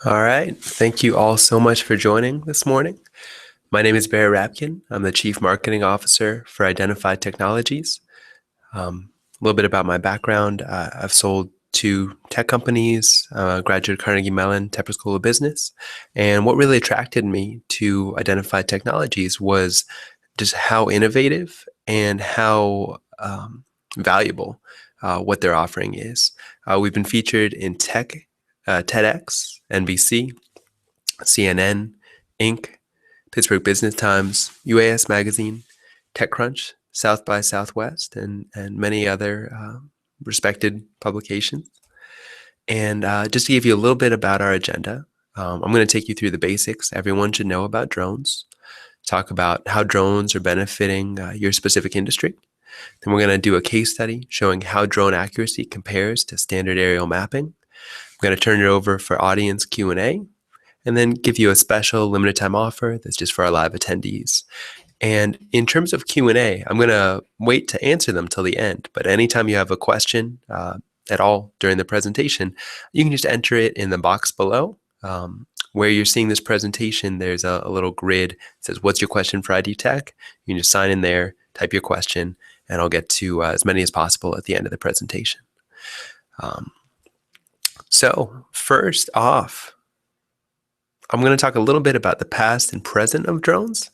All right. Thank you all so much for joining this morning. My name is Barry Rapkin. I'm the Chief Marketing Officer for Identified Technologies. A little bit about my background. I've sold to tech companies, graduate Carnegie Mellon Tepper School of Business. And what really attracted me to Identified Technologies was just how innovative and how valuable what they're offering is. We've been featured in tech, TEDx, NBC, CNN, Inc., Pittsburgh Business Times, UAS Magazine, TechCrunch, South by Southwest, and many other respected publications. And just to give you a little bit about our agenda, I'm going to take you through the basics everyone should know about drones, talk about how drones are benefiting your specific industry. Then we're going to do a case study showing how drone accuracy compares to standard aerial mapping. I'm going to turn it over for audience Q&A, and then give you a special limited time offer that's just for our live attendees. And in terms of Q&A, I'm going to wait to answer them till the end. But anytime you have a question at all during the presentation, you can just enter it in the box below. Where you're seeing this presentation, there's a little grid that says, what's your question for ID Tech? You can just sign in there, type your question, and I'll get to as many as possible at the end of the presentation. So first off, I'm going to talk a little bit about the past and present of drones.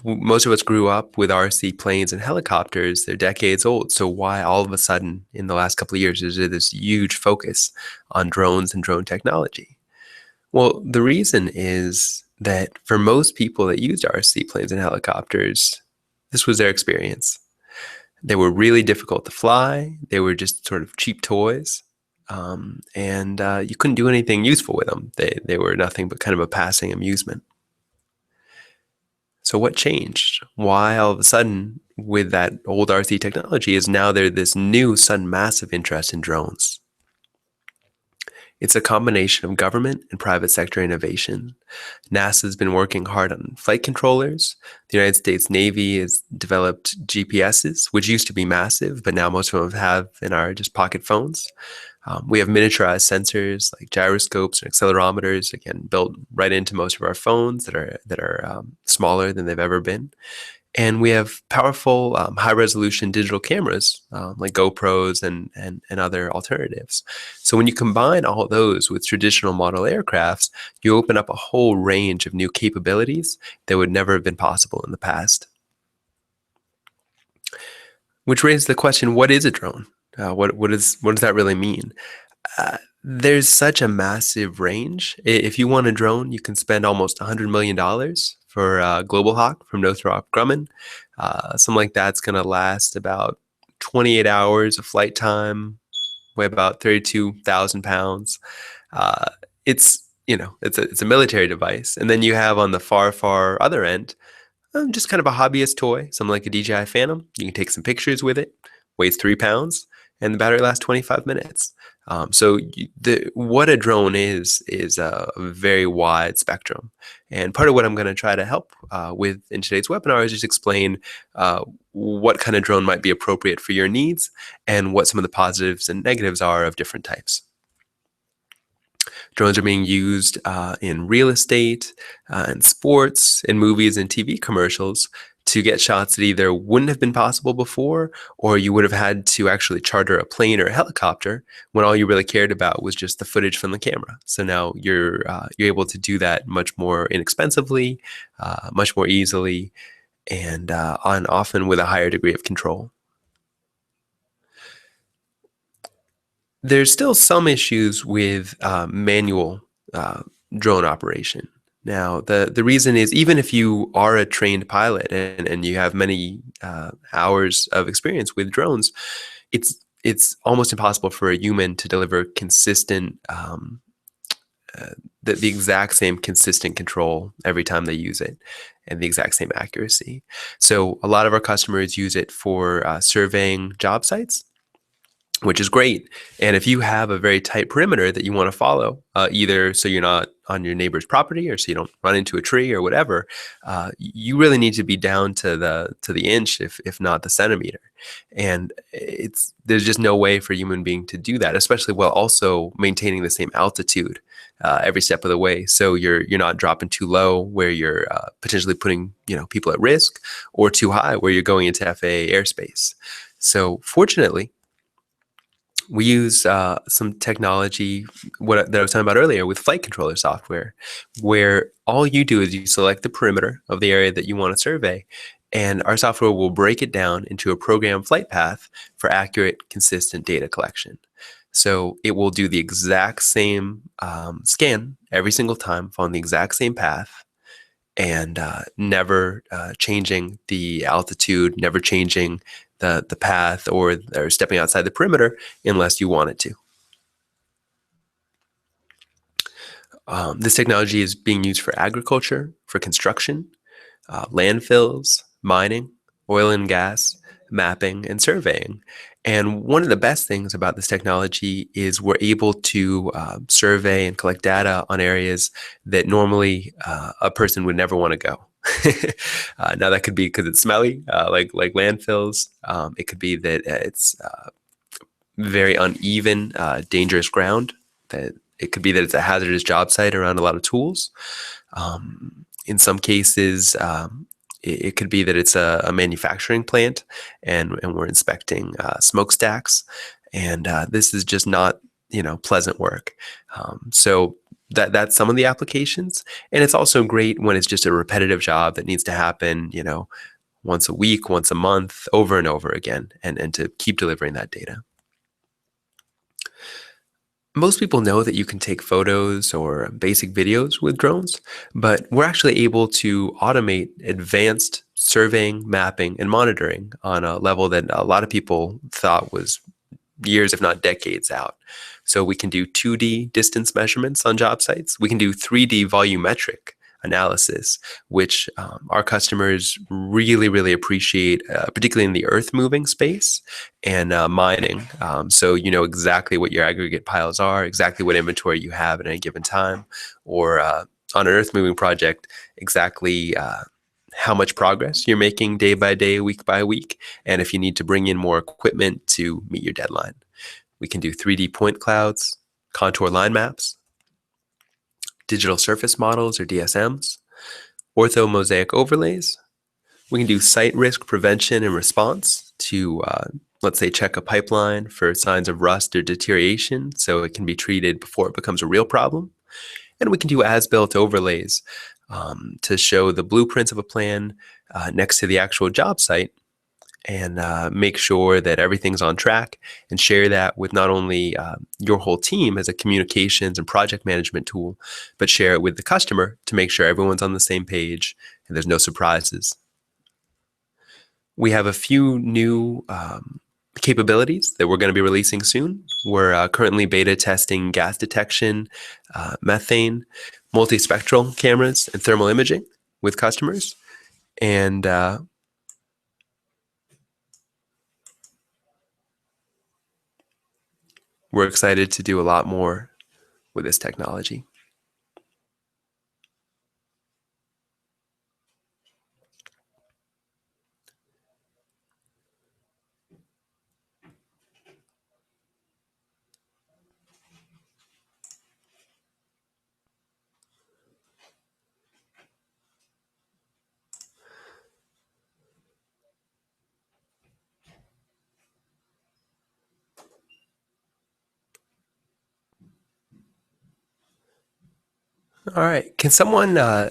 Most of us grew up with RC planes and helicopters. They're decades old. So why all of a sudden in the last couple of years is there this huge focus on drones and drone technology? Well, the reason is that for most people that used RC planes and helicopters, this was their experience. They were really difficult to fly. They were just sort of cheap toys. And you couldn't do anything useful with them. They were nothing but kind of a passing amusement. So what changed? Why all of a sudden, with that old RC technology, is now there this new sudden massive interest in drones? It's a combination of government and private sector innovation. NASA's been working hard on flight controllers. The United States Navy has developed GPSs, which used to be massive, but now most of them have in our just pocket phones. We have miniaturized sensors like gyroscopes and accelerometers, again, built right into most of our phones that are smaller than they've ever been. And we have powerful high-resolution digital cameras like GoPros and other alternatives. So when you combine all those with traditional model aircrafts, you open up a whole range of new capabilities that would never have been possible in the past. Which raises the question, what is a drone? What does that really mean? There's such a massive range. If you want a drone, you can spend almost $100 million for Global Hawk from Northrop Grumman. Something like that's going to last about 28 hours of flight time, weigh about 32,000 pounds. It's a military device. And then you have on the far other end, just kind of a hobbyist toy, something like a DJI Phantom. You can take some pictures with it, weighs 3 pounds, and the battery lasts 25 minutes. So what a drone is a very wide spectrum. And part of what I'm going to try to help with in today's webinar is just explain what kind of drone might be appropriate for your needs and what some of the positives and negatives are of different types. Drones are being used in real estate, in sports, in movies and TV commercials to get shots that either wouldn't have been possible before, or you would have had to actually charter a plane or a helicopter when all you really cared about was just the footage from the camera. So now you're able to do that much more inexpensively, much more easily, and often with a higher degree of control. There's still some issues with manual drone operation. Now, the reason is, even if you are a trained pilot and you have many hours of experience with drones, it's almost impossible for a human to deliver consistent, the exact same consistent control every time they use it and the exact same accuracy. So a lot of our customers use it for surveying job sites. which is great. And if you have a very tight perimeter that you want to follow, either so you're not on your neighbor's property or so you don't run into a tree or whatever, you really need to be down to the inch, if not the centimeter. And there's just no way for a human being to do that, especially while also maintaining the same altitude every step of the way. So you're not dropping too low where you're potentially putting people at risk, or too high where you're going into FAA airspace. So fortunately, we use some technology that I was talking about earlier with flight controller software, where all you do is you select the perimeter of the area that you want to survey, and our software will break it down into a programmed flight path for accurate, consistent data collection. So it will do the exact same scan every single time, following the exact same path, and never changing the altitude, never changing the path, or stepping outside the perimeter unless you want it to. This technology is being used for agriculture, for construction, landfills, mining, oil and gas, mapping, and surveying. And one of the best things about this technology is we're able to survey and collect data on areas that normally a person would never want to go. Now that could be because it's smelly, like landfills. It could be that it's very uneven, dangerous ground. That it could be that it's a hazardous job site around a lot of tools. In some cases, it could be that it's a manufacturing plant, and we're inspecting smokestacks, and this is just not pleasant work. So that's some of the applications, and it's also great when it's just a repetitive job that needs to happen, once a week, once a month, over and over again, and to keep delivering that data. Most people know that you can take photos or basic videos with drones, but we're actually able to automate advanced surveying, mapping, and monitoring on a level that a lot of people thought was years, if not decades out. So we can do 2D distance measurements on job sites. We can do 3D volumetric analysis, which our customers really, really appreciate, particularly in the earth moving space and mining. So you know exactly what your aggregate piles are, exactly what inventory you have at any given time, or on an earth moving project, exactly how much progress you're making day by day, week by week, and if you need to bring in more equipment to meet your deadline. We can do 3D point clouds, contour line maps, digital surface models or DSMs, ortho mosaic overlays. We can do site risk prevention and response to, let's say, check a pipeline for signs of rust or deterioration so it can be treated before it becomes a real problem. And we can do as-built overlays to show the blueprints of a plan next to the actual job site, and make sure that everything's on track, and share that with not only your whole team as a communications and project management tool, but share it with the customer to make sure everyone's on the same page and there's no surprises. We have a few new capabilities that we're going to be releasing soon. We're currently beta testing gas detection, methane, multispectral cameras, and thermal imaging with customers. And we're excited to do a lot more with this technology. All right. Can someone, I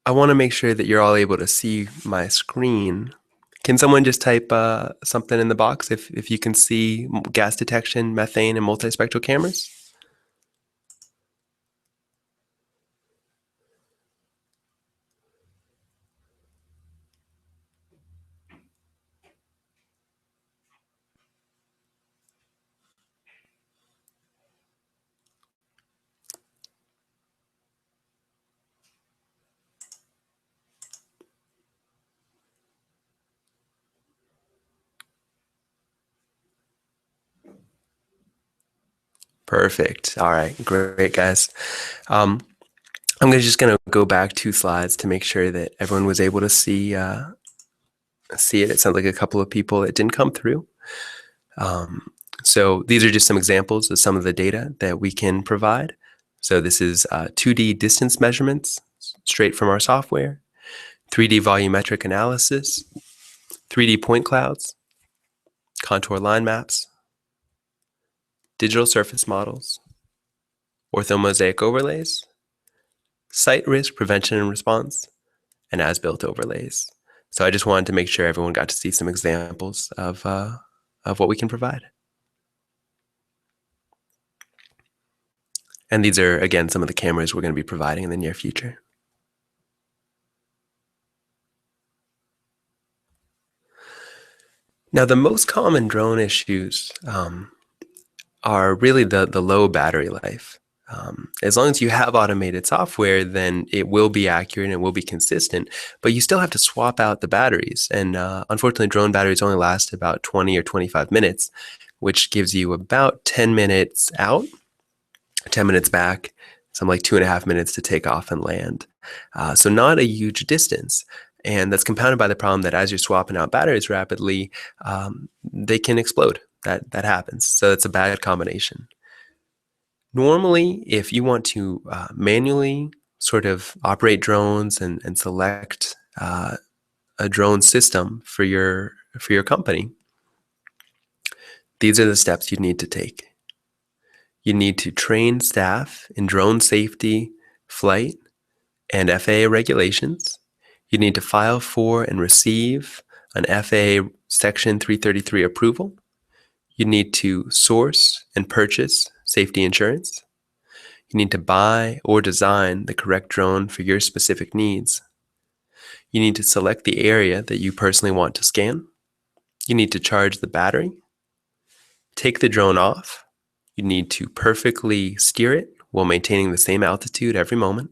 want to make sure that you're all able to see my screen. Can someone just type something in the box if you can see gas detection, methane, and multispectral cameras? Perfect. All right, great, guys. Um, just gonna go back 2 slides to make sure that everyone was able to see it. It sounds like a couple of people it didn't come through. Um, so these are just some examples of some of the data that we can provide. So this is 2D distance measurements straight from our software, 3D volumetric analysis, 3D point clouds, contour line maps, digital surface models, orthomosaic overlays, site risk prevention and response, and as-built overlays. So I just wanted to make sure everyone got to see some examples of what we can provide. And these are, again, some of the cameras we're going to be providing in the near future. Now, the most common drone issues are really the low battery life. As long as you have automated software, then it will be accurate and it will be consistent, but you still have to swap out the batteries. And unfortunately, drone batteries only last about 20 or 25 minutes, which gives you about 10 minutes out, 10 minutes back, some like 2.5 minutes to take off and land. So not a huge distance. And that's compounded by the problem that as you're swapping out batteries rapidly, they can explode. That happens. So it's a bad combination. Normally, if you want to manually sort of operate drones and select a drone system for your company, these are the steps you need to take. You need to train staff in drone safety, flight, and FAA regulations. You need to file for and receive an FAA Section 333 approval. You need to source and purchase safety insurance. You need to buy or design the correct drone for your specific needs. You need to select the area that you personally want to scan. You need to charge the battery. Take the drone off. You need to perfectly steer it while maintaining the same altitude every moment.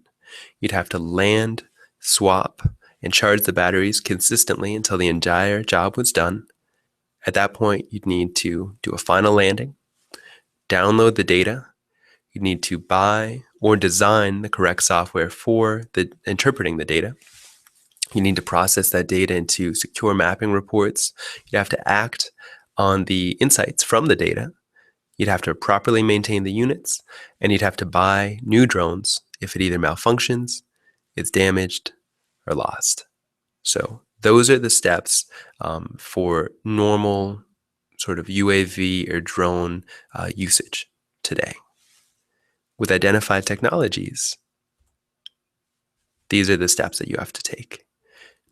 You'd have to land, swap, and charge the batteries consistently until the entire job was done. At that point, you'd need to do a final landing, download the data. You'd need to buy or design the correct software for interpreting the data. You need to process that data into secure mapping reports. You'd have to act on the insights from the data. You'd have to properly maintain the units, and you'd have to buy new drones if it either malfunctions, it's damaged, or lost. So those are the steps for normal sort of UAV or drone usage today. With identified technologies, these are the steps that you have to take.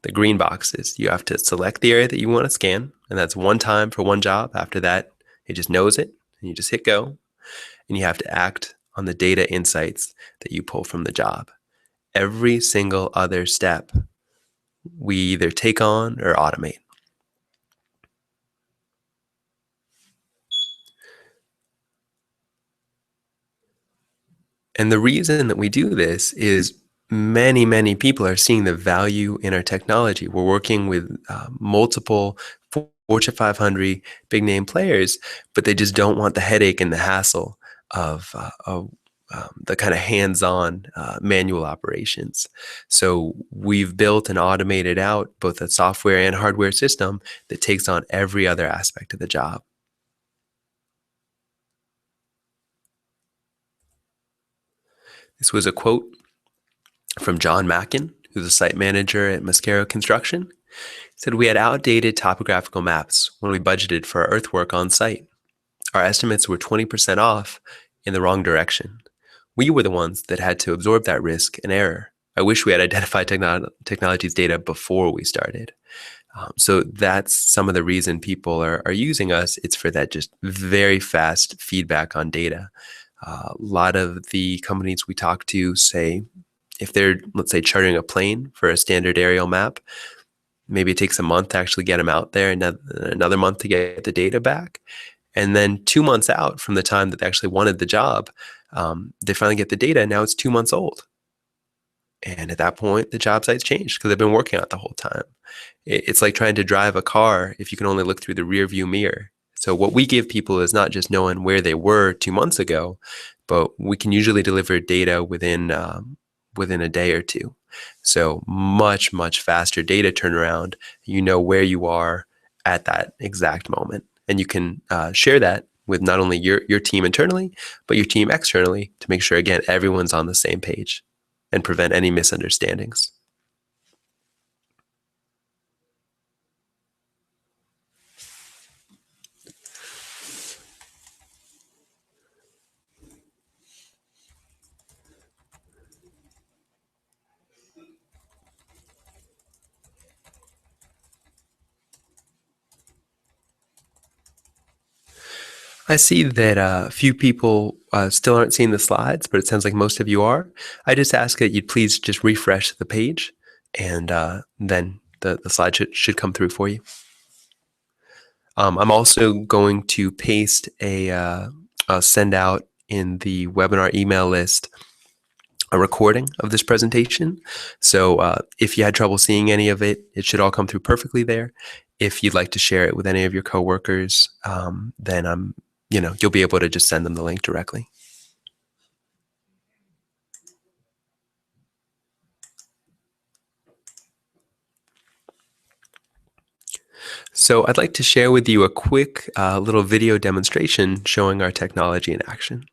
The green boxes, you have to select the area that you want to scan, and that's one time for one job. After that, it just knows it, and you just hit go, and you have to act on the data insights that you pull from the job. Every single other step, we either take on or automate. And the reason that we do this is many people are seeing the value in our technology. We're working with multiple Fortune 500 big name players, but they just don't want the headache and the hassle of the kind of hands-on manual operations. So we've built and automated out both a software and hardware system that takes on every other aspect of the job. This was a quote from John Mackin, who's a site manager at Mascaro Construction. He said, "We had outdated topographical maps when we budgeted for our earthwork on site. Our estimates were 20% off in the wrong direction. We were the ones that had to absorb that risk and error. I wish we had identified technology's data before we started." So that's some of the reason people are using us. It's for that just very fast feedback on data. A lot of the companies we talk to say, if they're, let's say, chartering a plane for a standard aerial map, maybe it takes a month to actually get them out there and another month to get the data back. And then 2 months out from the time that they actually wanted the job, they finally get the data, and now it's 2 months old. And at that point, the job site's changed because they've been working on it the whole time. It's like trying to drive a car if you can only look through the rear view mirror. So what we give people is not just knowing where they were 2 months ago, but we can usually deliver data within a day or two. So much faster data turnaround. You know where you are at that exact moment, and you can share that with not only your team internally, but your team externally to make sure, again, everyone's on the same page and prevent any misunderstandings. I see that a few people still aren't seeing the slides, but it sounds like most of you are. I just ask that you'd please just refresh the page, and then the slide should come through for you. I'm also going to paste a send out in the webinar email list a recording of this presentation. So if you had trouble seeing any of it, it should all come through perfectly there. If you'd like to share it with any of your coworkers, then you'll be able to just send them the link directly. So I'd like to share with you a quick little video demonstration showing our technology in action.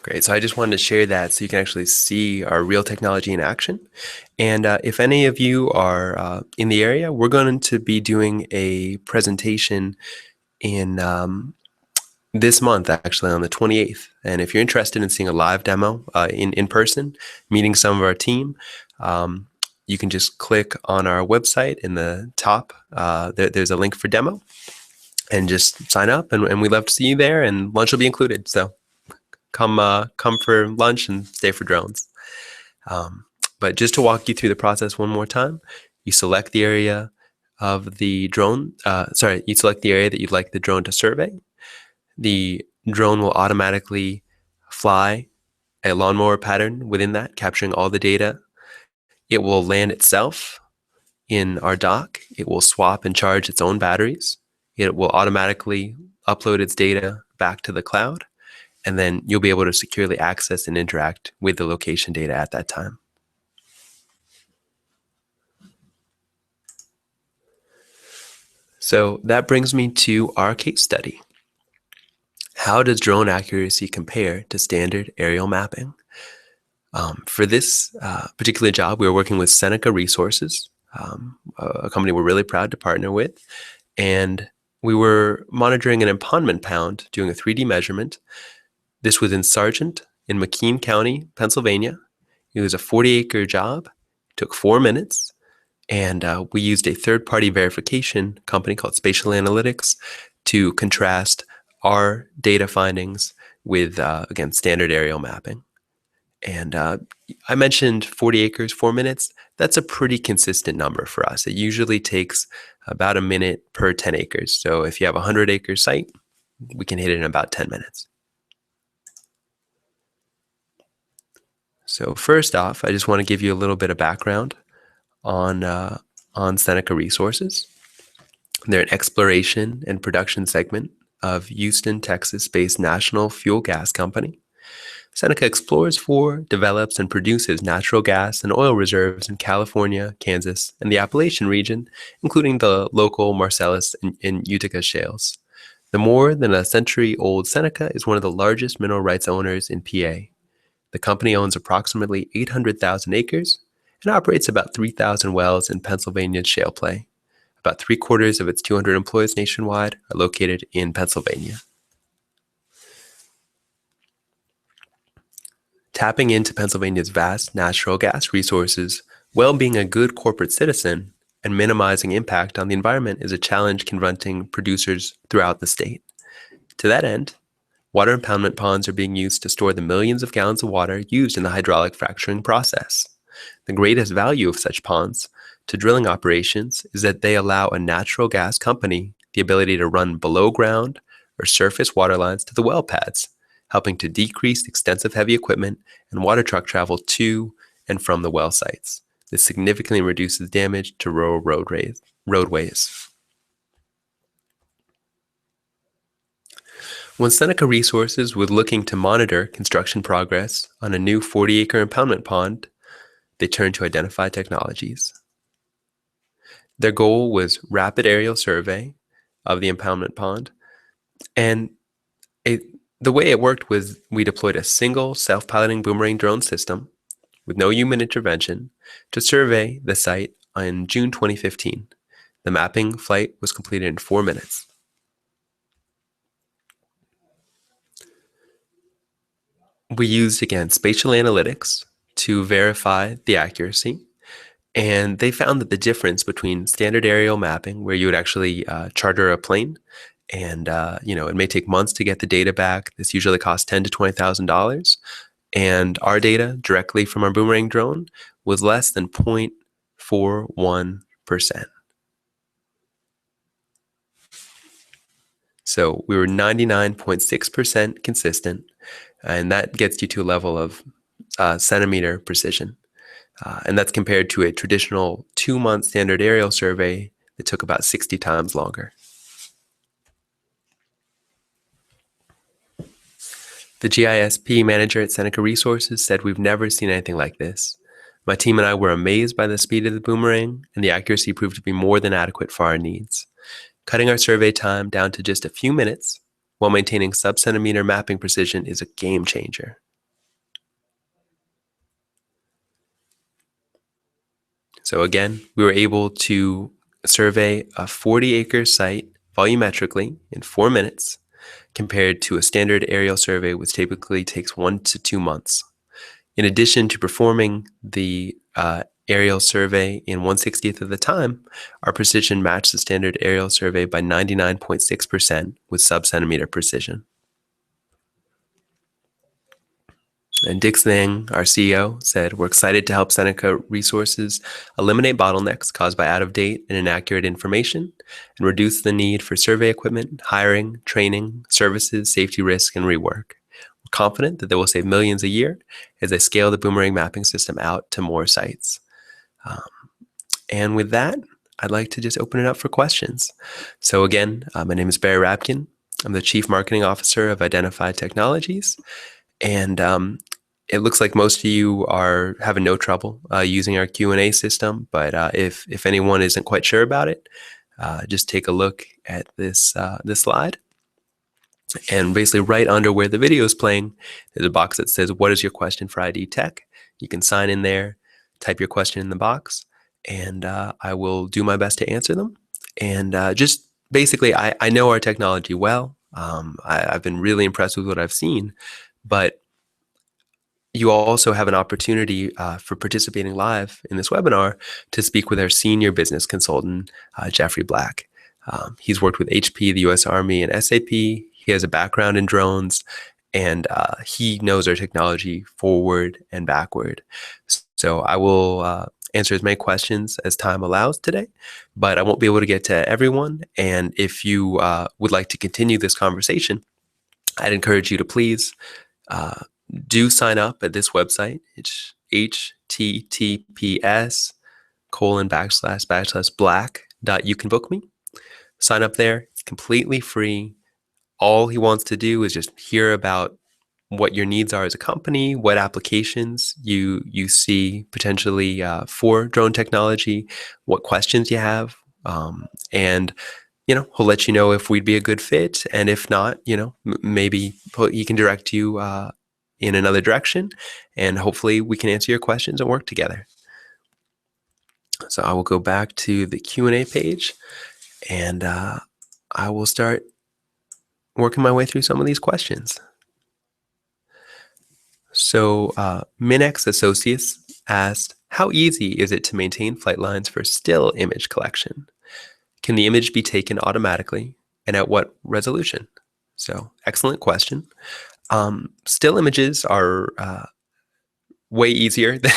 Great. So I just wanted to share that so you can actually see our real technology in action. And if any of you are in the area, we're going to be doing a presentation in this month, actually, on the 28th. And if you're interested in seeing a live demo in person, meeting some of our team, you can just click on our website in the top. There's a link for demo, and just sign up. And we'd love to see you there. And lunch will be included. So come for lunch and stay for drones. But just to walk you through the process one more time, you select the area of the drone. You select the area that you'd like the drone to survey. The drone will automatically fly a lawnmower pattern within that, capturing all the data. It will land itself in our dock. It will swap and charge its own batteries. It will automatically upload its data back to the cloud, and then you'll be able to securely access and interact with the location data at that time. So that brings me to our case study. How does drone accuracy compare to standard aerial mapping? For this particular job, we were working with Seneca Resources, a company we're really proud to partner with. And we were monitoring an impoundment pound, doing a 3D measurement. This was in Sargent in McKean County, Pennsylvania. It was a 40-acre job. It took 4 minutes. And we used a third-party verification company called Spatial Analytics to contrast our data findings with, again, standard aerial mapping. And I mentioned 40 acres, 4 minutes. That's a pretty consistent number for us. It usually takes about a minute per 10 acres. So if you have a 100-acre site, we can hit it in about 10 minutes. So first off, I just want to give you a little bit of background on Seneca Resources. They're an exploration and production segment of Houston, Texas-based national fuel gas company. Seneca explores for, develops, and produces natural gas and oil reserves in California, Kansas, and the Appalachian region, including the local Marcellus and Utica shales. The more than a century-old Seneca is one of the largest mineral rights owners in PA. The company owns approximately 800,000 acres and operates about 3,000 wells in Pennsylvania's shale play. About three-quarters of its 200 employees nationwide are located in Pennsylvania. Tapping into Pennsylvania's vast natural gas resources, while being a good corporate citizen and minimizing impact on the environment is a challenge confronting producers throughout the state. To that end, water impoundment ponds are being used to store the millions of gallons of water used in the hydraulic fracturing process. The greatest value of such ponds to drilling operations is that they allow a natural gas company the ability to run below ground or surface water lines to the well pads, helping to decrease extensive heavy equipment and water truck travel to and from the well sites. This significantly reduces damage to rural roadways. When Seneca Resources was looking to monitor construction progress on a new 40-acre impoundment pond, they turned to Identify Technologies. Their goal was rapid aerial survey of the impoundment pond, and the way it worked was we deployed a single self-piloting boomerang drone system with no human intervention to survey the site in June 2015. The mapping flight was completed in 4 minutes. We used, again, spatial analytics to verify the accuracy, and they found that the difference between standard aerial mapping, where you would actually charter a plane, and it may take months to get the data back. This usually costs $10,000 to $20,000. And our data directly from our boomerang drone was less than 0.41%. So we were 99.6% consistent, and that gets you to a level of centimeter precision. And that's compared to a traditional 2-month standard aerial survey that took about 60 times longer. The GISP manager at Seneca Resources said, "We've never seen anything like this. My team and I were amazed by the speed of the boomerang, and the accuracy proved to be more than adequate for our needs. Cutting our survey time down to just a few minutes while maintaining sub-centimeter mapping precision is a game changer." So again, we were able to survey a 40-acre site volumetrically in 4 minutes, compared to a standard aerial survey, which typically takes 1 to 2 months. In addition to performing the aerial survey in 1/60th of the time, our precision matched the standard aerial survey by 99.6% with sub-centimeter precision. And Dick Thang, our CEO, said, "We're excited to help Seneca Resources eliminate bottlenecks caused by out-of-date and inaccurate information and reduce the need for survey equipment, hiring, training, services, safety risk, and rework. We're confident that they will save millions a year as they scale the boomerang mapping system out to more sites." And with that, I'd like to just open it up for questions. So again, my name is Barry Rapkin. I'm the Chief Marketing Officer of Identify Technologies. And it looks like most of you are having no trouble using our Q&A system. But if anyone isn't quite sure about it, just take a look at this slide. And basically right under where the video is playing, there's a box that says, "What is your question for ID Tech?" You can sign in there, type your question in the box, and I will do my best to answer them. And just basically, I know our technology well. I've been really impressed with what I've seen, but you also have an opportunity for participating live in this webinar to speak with our senior business consultant, Jeffrey Black. He's worked with HP, the US Army, and SAP. He has a background in drones, and he knows our technology forward and backward. So I will answer as many questions as time allows today, but I won't be able to get to everyone. And if you would like to continue this conversation, I'd encourage you to please Do sign up at this website. It's https://black.youcanbookme. Sign up there. It's completely free. All he wants to do is just hear about what your needs are as a company, what applications you see potentially for drone technology, what questions you have, and he'll let you know if we'd be a good fit, and if not, maybe he can direct you in another direction, and hopefully we can answer your questions and work together. So I will go back to the Q&A page, and I will start working my way through some of these questions. So Minex Associates asked, how easy is it to maintain flight lines for still image collection? Can the image be taken automatically, and at what resolution? So excellent question. Still images are way easier than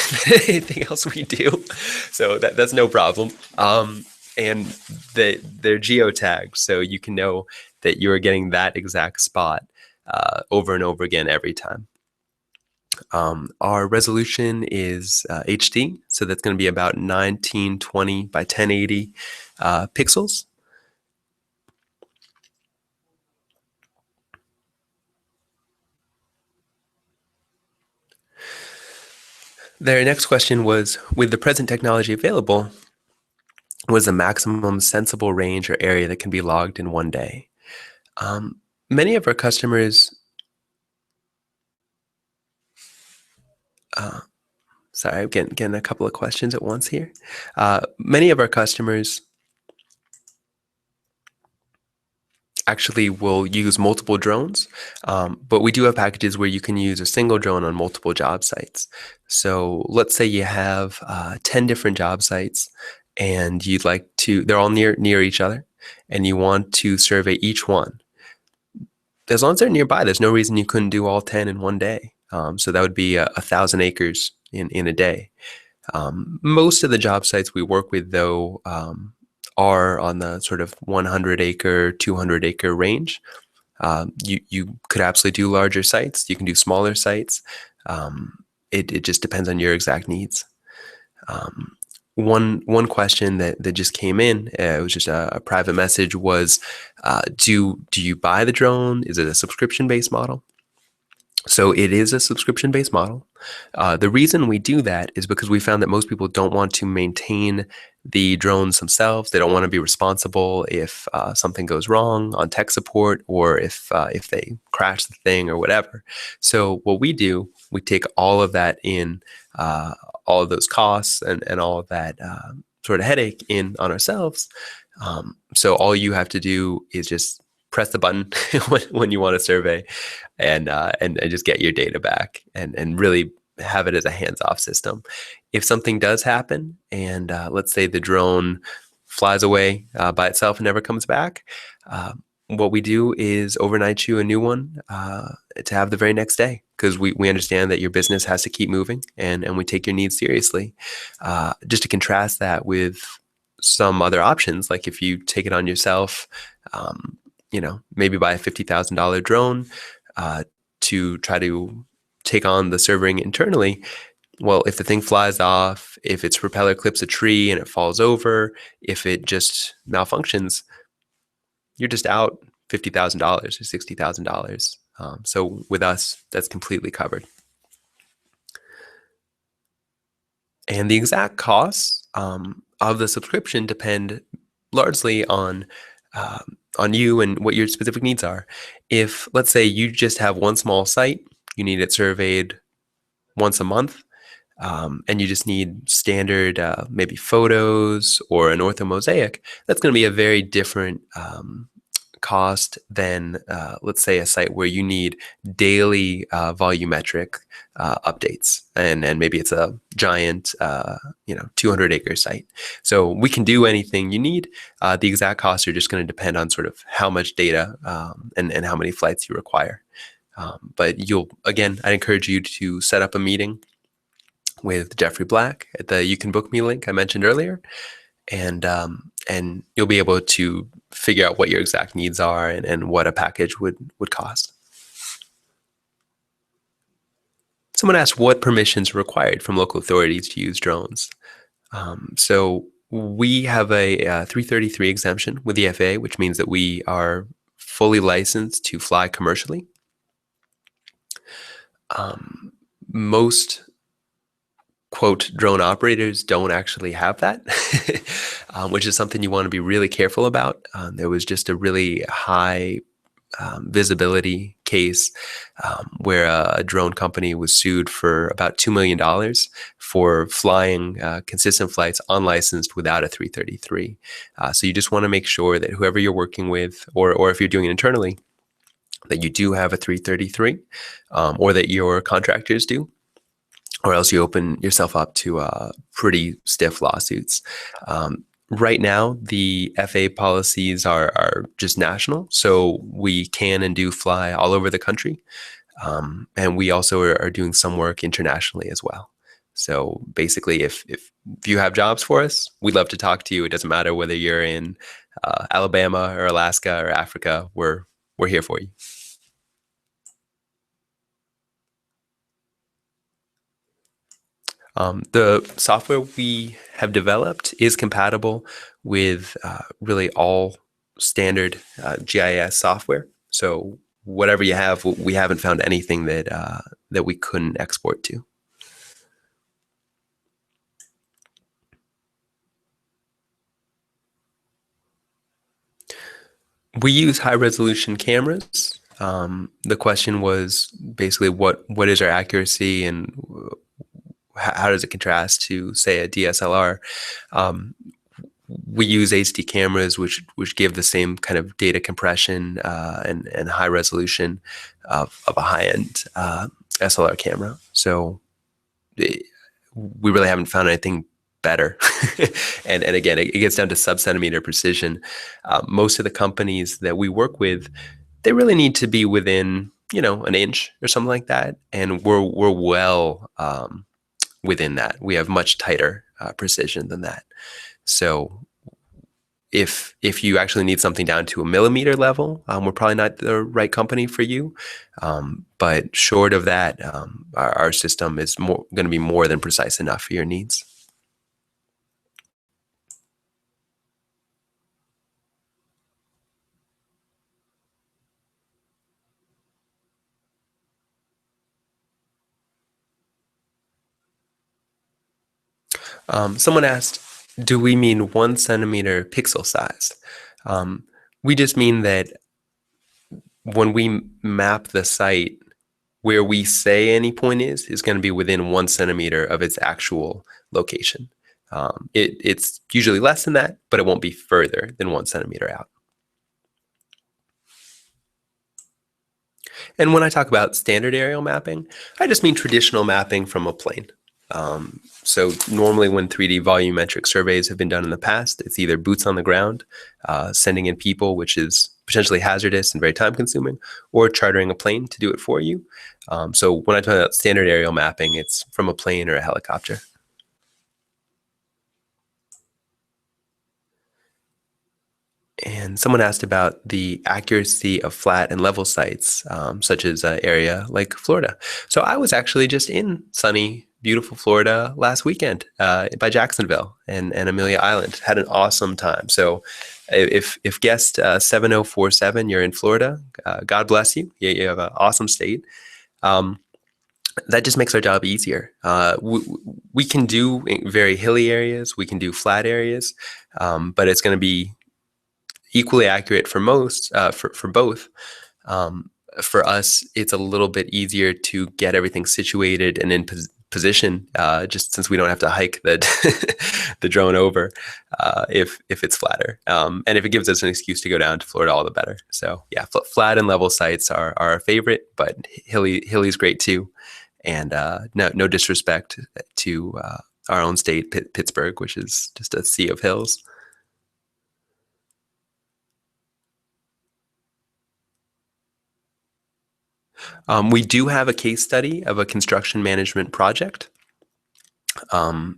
anything else we do, so that's no problem. And they're geotagged, so you can know that you're getting that exact spot over and over again every time. Our resolution is HD, so that's going to be about 1920 by 1080 pixels. Their next question was, with the present technology available, what is the maximum sensible range or area that can be logged in one day? Many of our customers, sorry, I'm getting a couple of questions at once here. Many of our customers actually will use multiple drones, but we do have packages where you can use a single drone on multiple job sites. So let's say you have 10 different job sites, and you'd like to, they're all near each other, and you want to survey each one. As long as they're nearby, there's no reason you couldn't do all 10 in one day. So that would be 1,000 acres in a day. Most of the job sites we work with, though, are on the sort of 100 acre, 200 acre range. You could absolutely do larger sites. You can do smaller sites. It just depends on your exact needs. One question that just came in, it was just a private message, was do you buy the drone? Is it a subscription-based model? So it is a subscription-based model. The reason we do that is because we found that most people don't want to maintain the drones themselves. They don't want to be responsible if something goes wrong on tech support, or if they crash the thing or whatever. So what we do, we take all of that in, all of those costs and all of that sort of headache in on ourselves. So all you have to do is just press the button when you want to survey, and just get your data back, and really have it as a hands-off system. If something does happen, and let's say the drone flies away by itself and never comes back, what we do is overnight you a new one to have the very next day, because we understand that your business has to keep moving, and we take your needs seriously. Just to contrast that with some other options, like if you take it on yourself, maybe buy a $50,000 drone to try to take on the servering internally. Well, if the thing flies off, if its propeller clips a tree and it falls over, if it just malfunctions, you're just out $50,000 or $60,000. So with us, that's completely covered. And the exact costs of the subscription depend largely on you and what your specific needs are. If, let's say, you just have one small site, you need it surveyed once a month, and you just need standard maybe photos or an orthomosaic, that's going to be a very different cost than, let's say, a site where you need daily volumetric updates, and maybe it's a giant 200 acre site. So we can do anything you need. The exact costs are just going to depend on sort of how much data and how many flights you require. But I'd encourage you to set up a meeting with Jeffrey Black at the You Can Book Me link I mentioned earlier, and you'll be able to figure out what your exact needs are and what a package would cost. Someone asked what permissions are required from local authorities to use drones. So we have a 333 exemption with the FAA, which means that we are fully licensed to fly commercially. Um, Most quote drone operators don't actually have that, which is something you want to be really careful about. There was just a really high visibility case where a drone company was sued for about $2 million for flying consistent flights unlicensed without a 333. So you just want to make sure that whoever you're working with, or if you're doing it internally, that you do have a 333, or that your contractors do, or else you open yourself up to pretty stiff lawsuits. Right now, the FAA policies are just national, so we can and do fly all over the country. And we also are doing some work internationally as well. So basically, if you have jobs for us, we'd love to talk to you. It doesn't matter whether you're in Alabama or Alaska or Africa, we're here for you. The software we have developed is compatible with really all standard GIS software. So whatever you have, we haven't found anything that we couldn't export to. We use high resolution cameras. The question was basically what is our accuracy and how does it contrast to, say, a DSLR? We use HD cameras, which give the same kind of data compression and high resolution of a high end SLR camera. So we really haven't found anything better. and again, it gets down to sub-centimeter precision. Most of the companies that we work with, they really need to be within, an inch or something like that, and we're well within that. We have much tighter precision than that. So if you actually need something down to a millimeter level, we're probably not the right company for you. But short of that, our system is going to be more than precise enough for your needs. Someone asked, do we mean 1 centimeter pixel size? We just mean that when we map the site, where we say any point is going to be within 1 centimeter of its actual location. It's usually less than that, but it won't be further than 1 centimeter out. And when I talk about standard aerial mapping, I just mean traditional mapping from a plane. So normally when 3D volumetric surveys have been done in the past, it's either boots on the ground, sending in people, which is potentially hazardous and very time consuming, or chartering a plane to do it for you. So when I talk about standard aerial mapping, it's from a plane or a helicopter. And someone asked about the accuracy of flat and level sites, such as an area like Florida. So I was actually just in sunny, beautiful Florida last weekend by Jacksonville and Amelia Island. Had an awesome time. So if guest 7047, you're in Florida, God bless you. You have an awesome state. That just makes our job easier. We can do very hilly areas. We can do flat areas, but it's going to be equally accurate for most, for both. For us, it's a little bit easier to get everything situated and in position, just since we don't have to hike the the drone over if it's flatter. And if it gives us an excuse to go down to Florida, all the better. So yeah, flat and level sites are our favorite, but hilly's great too. And no disrespect to our own state, Pittsburgh, which is just a sea of hills. We do have a case study of a construction management project.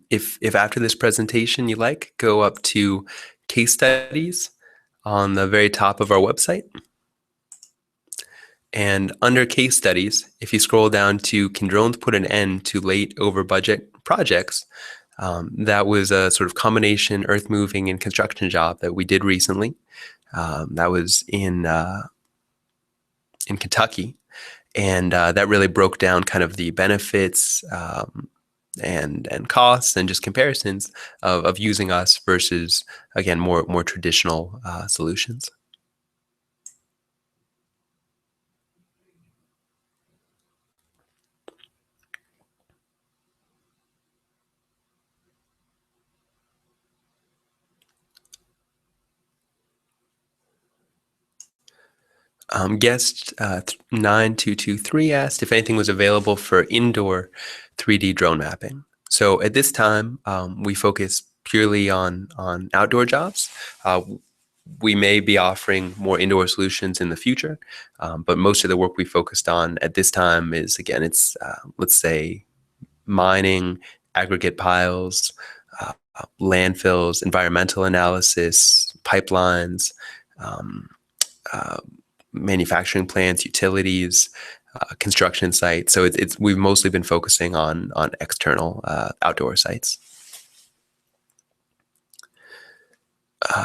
If after this presentation you like, go up to case studies on the very top of our website. And under case studies, if you scroll down to can drones put an end to late over budget projects, that was a sort of combination earth moving and construction job that we did recently. That was in Kentucky, and that really broke down kind of the benefits and costs and just comparisons of using us versus again more traditional solutions. Guest 9223 asked if anything was available for indoor 3D drone mapping. So at this time, we focus purely on outdoor jobs. We may be offering more indoor solutions in the future, but most of the work we focused on at this time is, again, it's, let's say, mining, aggregate piles, landfills, environmental analysis, pipelines, um, uh, manufacturing plants, utilities, construction sites. So we've mostly been focusing on external outdoor sites.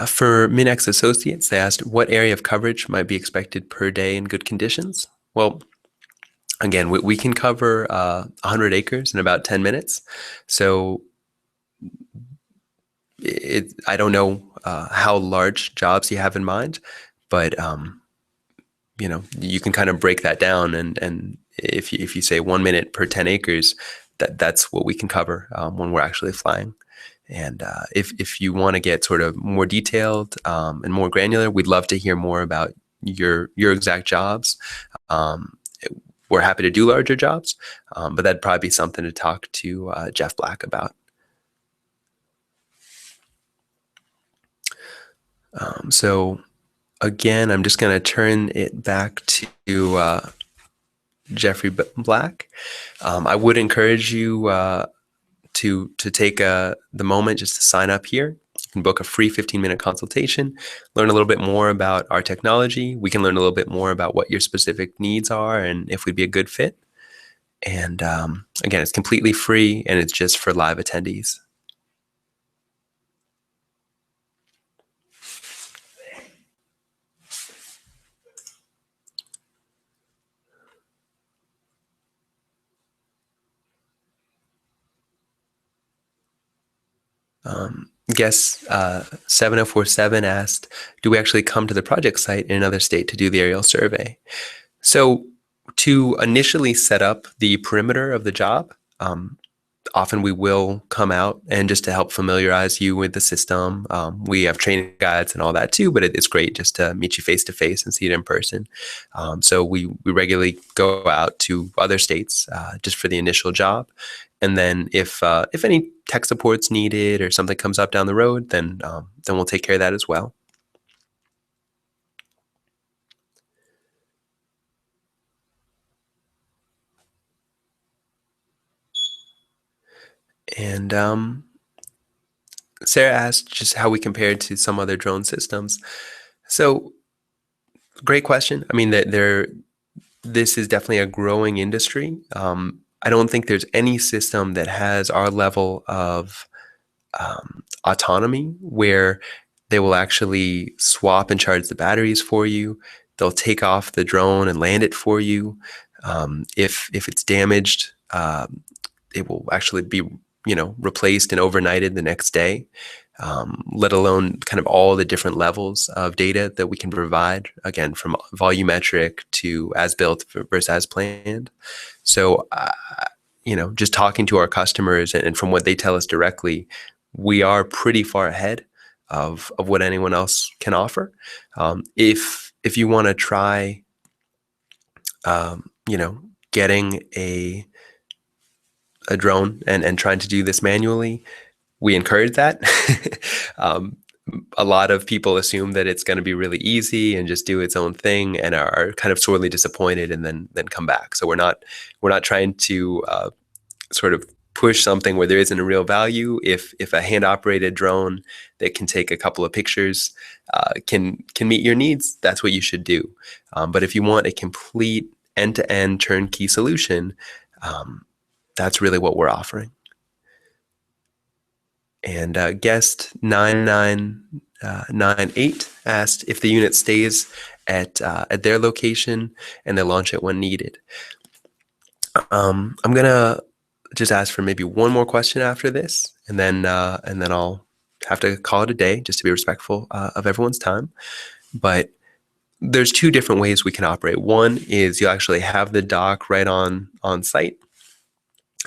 For Minex Associates, they asked what area of coverage might be expected per day in good conditions. Well, again, we can cover 100 acres in about 10 minutes. So I don't know how large jobs you have in mind, but you can kind of break that down, and if you say 1 minute per 10 acres, that's what we can cover when we're actually flying. And if you want to get sort of more detailed and more granular, we'd love to hear more about your exact jobs. We're happy to do larger jobs, but that'd probably be something to talk to Jeff Black about. So again, I'm just going to turn it back to Jeffrey Black. I would encourage you to take the moment just to sign up here. You can book a free 15-minute consultation, learn a little bit more about our technology. We can learn a little bit more about what your specific needs are and if we'd be a good fit. And again, it's completely free and it's just for live attendees. Guest 7047 asked, do we actually come to the project site in another state to do the aerial survey? So to initially set up the perimeter of the job, often we will come out and just to help familiarize you with the system. We have training guides and all that too, but it's great just to meet you face to face and see it in person. So we regularly go out to other states just for the initial job. And then if any tech support's needed or something comes up down the road, then we'll take care of that as well. And Sarah asked just how we compared to some other drone systems. So great question. I mean, this is definitely a growing industry. I don't think there's any system that has our level of autonomy where they will actually swap and charge the batteries for you. They'll take off the drone and land it for you. If it's damaged, it will actually be replaced and overnighted the next day. Let alone kind of all the different levels of data that we can provide, again, from volumetric to as built versus as planned. So, just talking to our customers and from what they tell us directly, we are pretty far ahead of what anyone else can offer. If you want to try, getting a drone and trying to do this manually, we encourage that. A lot of people assume that it's going to be really easy and just do its own thing and are kind of sorely disappointed and then come back. So we're not trying to sort of push something where there isn't a real value. If a hand operated drone that can take a couple of pictures can meet your needs, that's what you should do. But if you want a complete end-to-end turnkey solution, that's really what we're offering. And guest 9998 asked if the unit stays at their location and they launch it when needed. I'm gonna just ask for maybe one more question after this, and then I'll have to call it a day just to be respectful of everyone's time. But there's two different ways we can operate. One is you actually have the dock right on site,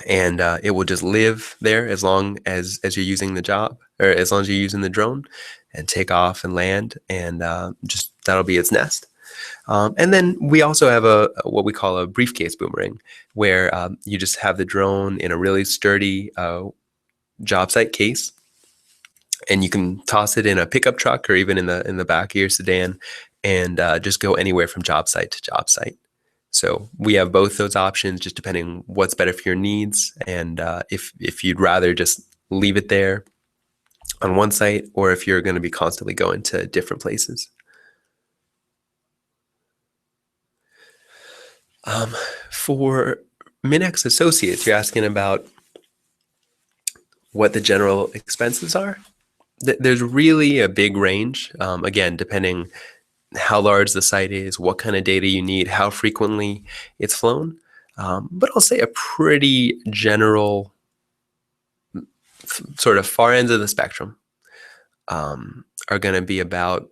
and it will just live there as long as you're using the job, or as long as you're using the drone, and take off and land, and just that'll be its nest. And then we also have what we call a briefcase boomerang, where you just have the drone in a really sturdy job site case, and you can toss it in a pickup truck or even in the back of your sedan, and just go anywhere from job site to job site. So we have both those options, just depending what's better for your needs, and if you'd rather just leave it there on one site, or if you're going to be constantly going to different places. For Minex Associates, you're asking about what the general expenses are. There's really a big range, again, depending how large the site is, what kind of data you need, how frequently it's flown. But I'll say a pretty general sort of far ends of the spectrum are going to be about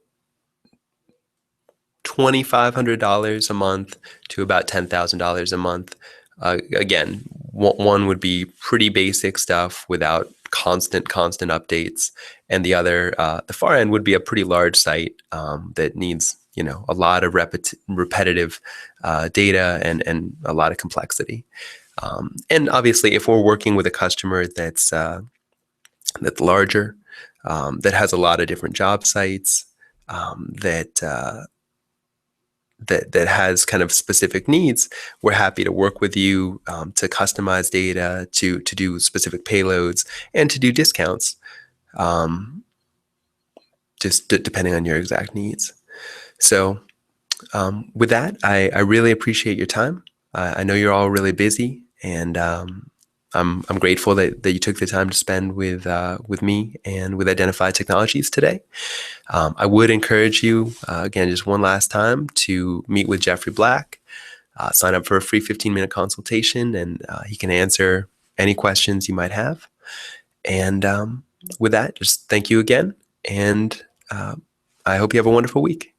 $2,500 a month to about $10,000 a month. Again, one would be pretty basic stuff without constant updates, and the other, the far end, would be a pretty large site that needs a lot of repetitive data and a lot of complexity. And obviously, if we're working with a customer that's larger, that has a lot of different job sites, that has kind of specific needs, we're happy to work with you to customize data, to do specific payloads, and to do discounts, just depending on your exact needs. So with that, I really appreciate your time. I know you're all really busy, and I'm grateful that you took the time to spend with me and with Identify Technologies today. I would encourage you, again, just one last time, to meet with Jeffrey Black, sign up for a free 15-minute consultation, and he can answer any questions you might have. And with that, just thank you again, and I hope you have a wonderful week.